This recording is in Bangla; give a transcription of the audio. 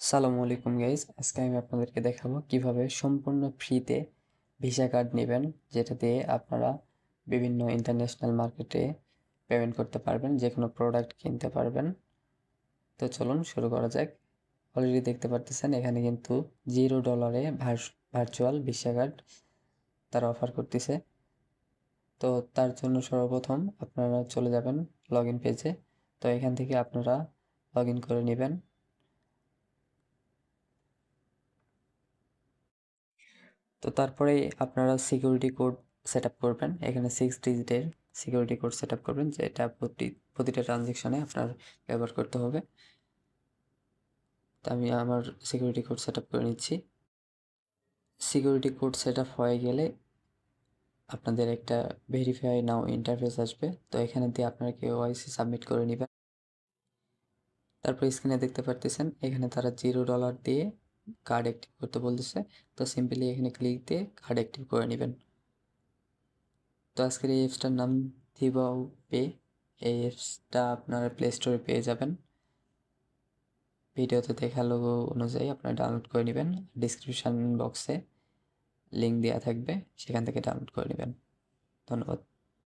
আসসালামু আলাইকুম গাইস, আজকে আমি আপনাদেরকে দেখাবো কিভাবে সম্পূর্ণ ফ্রিতে ভিসা কার্ড নেবেন, যেটা দিয়ে আপনারা বিভিন্ন ইন্টারন্যাশনাল মার্কেটে পেমেন্ট করতে পারবেন, যে কোনো প্রোডাক্ট কিনতে পারবেন। তো চলুন শুরু করা যাক। অলরেডি দেখতে পারতেছেন এখানে কিন্তু $0 ভার্চুয়াল ভিসা কার্ড তারা অফার করতেছে। তো তার জন্য সর্বপ্রথম আপনারা চলে যাবেন লগ ইন পেজে। তো এখান থেকে আপনারা লগ ইন করে নেবেন। তো তারপরে আপনারা সিকিউরিটি কোড সেট আপ করবেন। এখানে 6 ডিজিটের সিকিউরিটি কোড সেট আপ করবেন, যেটা প্রতিটা ট্রানজেকশনে আপনার ব্যবহার করতে হবে। তো আমি আমার সিকিউরিটি কোড সেট আপ করে নিচ্ছি। সিকিউরিটি কোড সেট আপ হয়ে গেলে আপনাদের একটা ভেরিফাই নাও ইন্টারফেস আসবে। তো এখানে দিয়ে আপনারা কেওয়াইসি সাবমিট করে নেবেন। তারপর স্ক্রিনে দেখতে পারতেছেন এখানে তারা $0 দিয়ে কার্ড অ্যাক্টিভ করতে বলতেছে। তো সিম্পলি এখানে ক্লিক দিয়ে কার্ড অ্যাক্টিভ করে নেবেন। তো আজকের এই অ্যাপসটার নাম থিবাও পে। এই অ্যাপসটা আপনারা প্লে স্টোরে পেয়ে যাবেন। ভিডিওতে দেখা লোগো অনুযায়ী আপনারা ডাউনলোড করে নেবেন। ডিসক্রিপশন বক্সে লিঙ্ক দেওয়া থাকবে, সেখান থেকে ডাউনলোড করে নেবেন। ধন্যবাদ।